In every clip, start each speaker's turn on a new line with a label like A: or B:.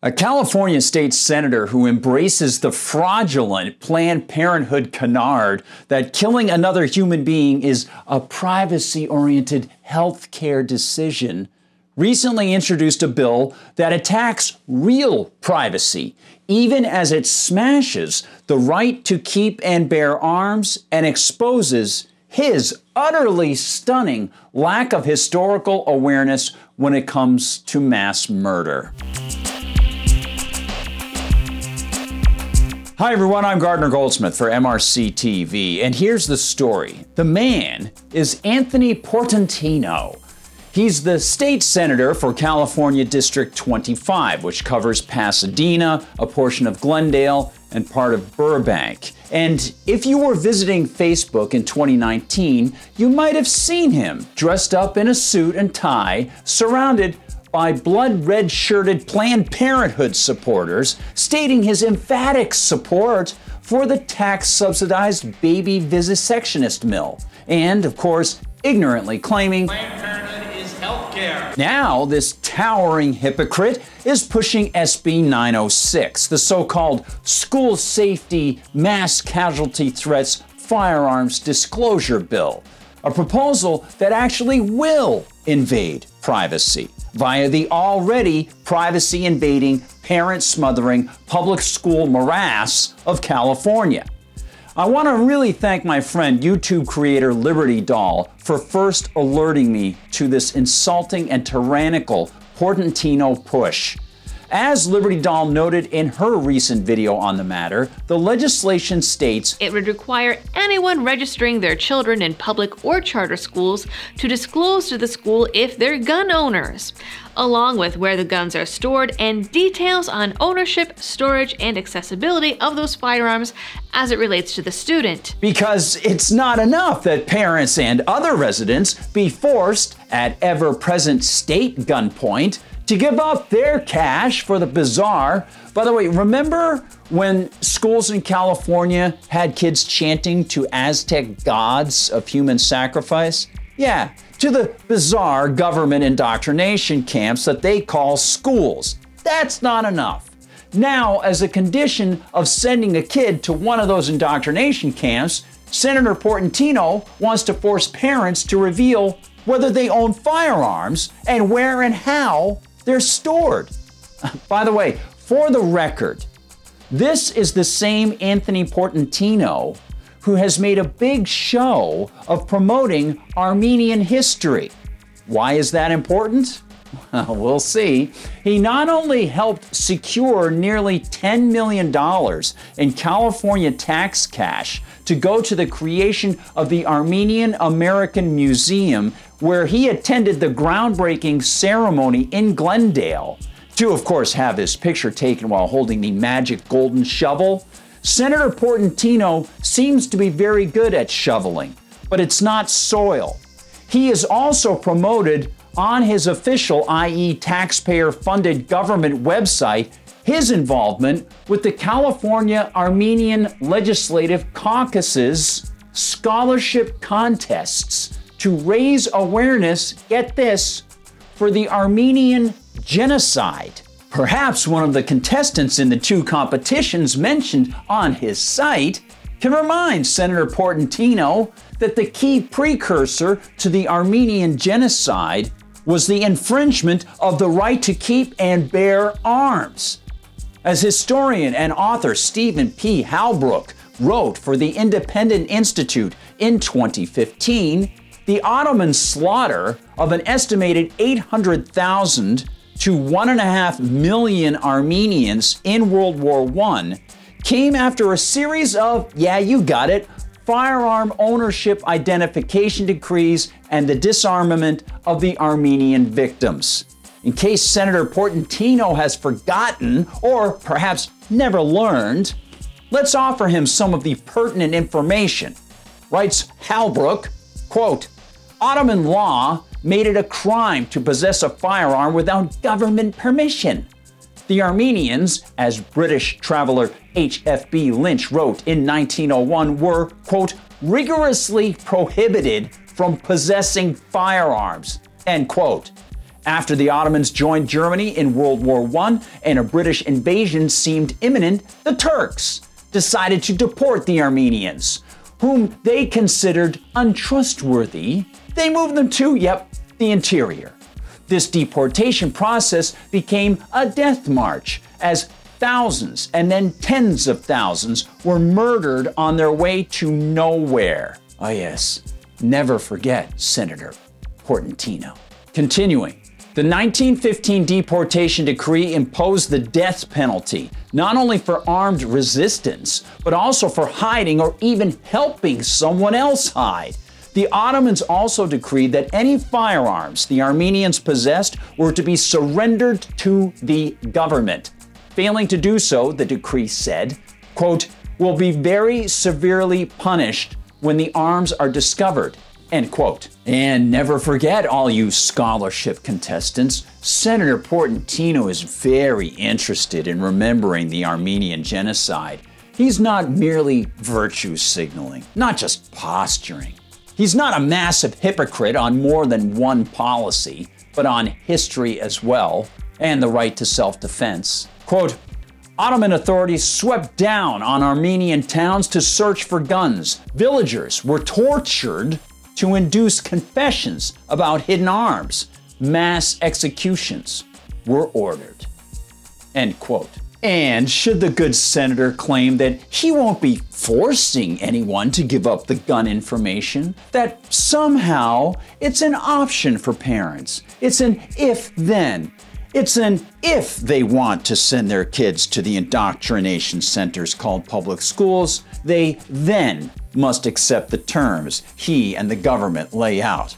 A: A California state senator who embraces the fraudulent Planned Parenthood canard that killing another human being is a privacy-oriented health care decision recently introduced a bill that attacks real privacy, even as it smashes the right to keep and bear arms and exposes his utterly stunning lack of historical awareness when it comes to mass murder. Hi everyone, I'm Gardner Goldsmith for MRCTV, and here's the story. The man is Anthony Portantino. He's the state senator for California District 25, which covers Pasadena, a portion of Glendale, and part of Burbank. And if you were visiting Facebook in 2019, you might have seen him dressed up in a suit and tie, surrounded by blood-red shirted Planned Parenthood supporters, stating his emphatic support for the tax-subsidized baby vivisectionist mill. And, of course, ignorantly claiming Planned Parenthood is healthcare. Now, this towering hypocrite is pushing SB 906, the so-called School Safety Mass Casualty Threats Firearms Disclosure Bill, a proposal that actually will invade privacy via the already privacy-invading, parent-smothering public school morass of California. I want to really thank my friend, YouTube creator Liberty Doll, for first alerting me to this insulting and tyrannical Portantino push. As Liberty Doll noted in her recent video on the matter, the legislation states
B: it would require anyone registering their children in public or charter schools to disclose to the school if they're gun owners, along with where the guns are stored and details on ownership, storage, and accessibility of those firearms as it relates to the student.
A: Because it's not enough that parents and other residents be forced, at ever-present state gunpoint, to give up their cash for the bizarre. By the way, remember when schools in California had kids chanting to Aztec gods of human sacrifice? Yeah, to the bizarre government indoctrination camps that they call schools. That's not enough. Now, as a condition of sending a kid to one of those indoctrination camps, Senator Portantino wants to force parents to reveal whether they own firearms and where and how they're stored. By the way, for the record, this is the same Anthony Portantino who has made a big show of promoting Armenian history. Why is that important? Well, we'll see. He not only helped secure nearly $10 million in California tax cash to go to the creation of the Armenian American Museum, where he attended the groundbreaking ceremony in Glendale, to of course have his picture taken while holding the magic golden shovel. Senator Portantino seems to be very good at shoveling, but it's not soil. He is also promoted on his official, i.e. taxpayer-funded government website, his involvement with the California Armenian Legislative Caucus's scholarship contests to raise awareness, get this, for the Armenian Genocide. Perhaps one of the contestants in the two competitions mentioned on his site can remind Senator Portantino that the key precursor to the Armenian Genocide was the infringement of the right to keep and bear arms. As historian and author Stephen P. Halbrook wrote for the Independent Institute in 2015, the Ottoman slaughter of an estimated 800,000 to 1.5 million Armenians in World War I came after a series of, yeah, you got it, firearm ownership identification decrees and the disarmament of the Armenian victims. In case Senator Portantino has forgotten or perhaps never learned, let's offer him some of the pertinent information. Writes Halbrook, quote, Ottoman law made it a crime to possess a firearm without government permission. The Armenians, as British traveler H.F.B. Lynch wrote in 1901, were, quote, rigorously prohibited from possessing firearms, end quote. After the Ottomans joined Germany in World War I and a British invasion seemed imminent, the Turks decided to deport the Armenians, whom they considered untrustworthy. They moved them to, the interior. This deportation process became a death march as thousands and then tens of thousands were murdered on their way to nowhere. Oh yes, never forget Senator Portantino. Continuing, the 1915 deportation decree imposed the death penalty, not only for armed resistance, but also for hiding or even helping someone else hide. The Ottomans also decreed that any firearms the Armenians possessed were to be surrendered to the government. Failing to do so, the decree said, quote, will be very severely punished when the arms are discovered, end quote. And never forget, all you scholarship contestants, Senator Portantino is very interested in remembering the Armenian Genocide. He's not merely virtue signaling, not just posturing. He's not a massive hypocrite on more than one policy, but on history as well, and the right to self-defense. Quote, Ottoman authorities swept down on Armenian towns to search for guns. Villagers were tortured to induce confessions about hidden arms. Mass executions were ordered. End quote. And should the good senator claim that he won't be forcing anyone to give up the gun information, that somehow it's an option for parents, it's an if-then, it's an if they want to send their kids to the indoctrination centers called public schools, they then must accept the terms he and the government lay out.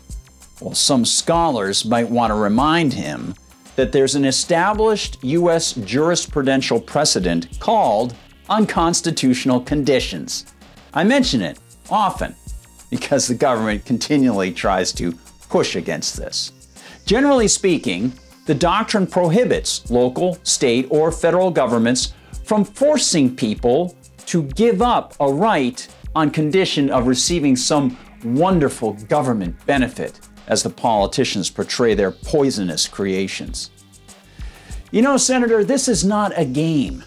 A: Well, some scholars might want to remind him that there's an established U.S. jurisprudential precedent called unconstitutional conditions. I mention it often because the government continually tries to push against this. Generally speaking, the doctrine prohibits local, state, or federal governments from forcing people to give up a right on condition of receiving some wonderful government benefit, as the politicians portray their poisonous creations. You know, Senator, this is not a game.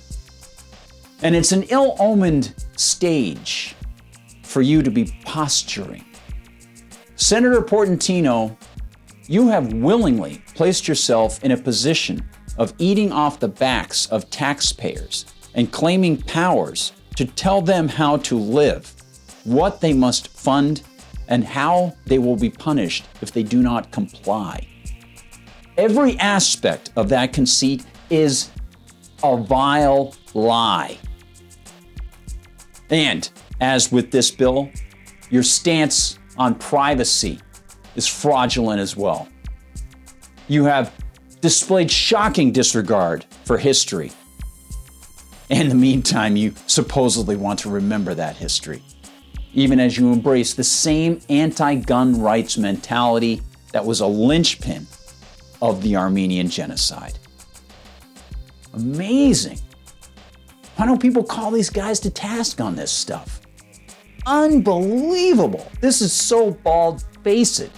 A: And it's an ill-omened stage for you to be posturing. Senator Portantino, you have willingly placed yourself in a position of eating off the backs of taxpayers and claiming powers to tell them how to live, what they must fund, and how they will be punished if they do not comply. Every aspect of that conceit is a vile lie. And as with this bill, your stance on privacy is fraudulent as well. You have displayed shocking disregard for history. In the meantime, you supposedly want to remember that history, even as you embrace the same anti-gun rights mentality that was a linchpin of the Armenian Genocide. Amazing. Why don't people call these guys to task on this stuff? Unbelievable. This is so bald-faced.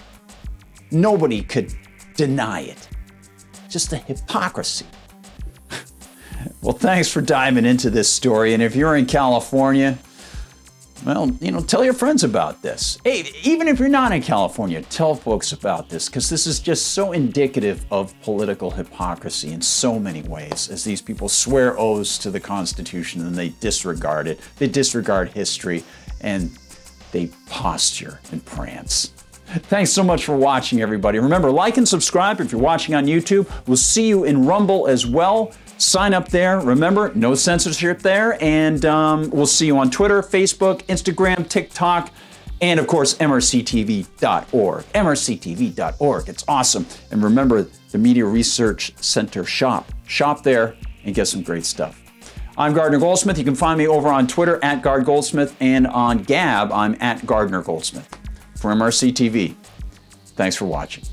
A: Nobody could deny it. Just the hypocrisy. Well, thanks for diving into this story. And if you're in California, well, tell your friends about this. Hey, even if you're not in California, tell folks about this, because this is just so indicative of political hypocrisy in so many ways, as these people swear oaths to the Constitution and they disregard it. They disregard history and they posture and prance. Thanks so much for watching, everybody. Remember, like and subscribe if you're watching on YouTube. We'll see you in Rumble as well. Sign up there. Remember, no censorship there. And we'll see you on Twitter, Facebook, Instagram, TikTok, and of course, MRCTV.org. MRCTV.org. It's awesome. And remember, the Media Research Center shop. Shop there and get some great stuff. I'm Gardner Goldsmith. You can find me over on Twitter at Gard Goldsmith, and on Gab, I'm at Gardner Goldsmith. For MRC TV, thanks for watching.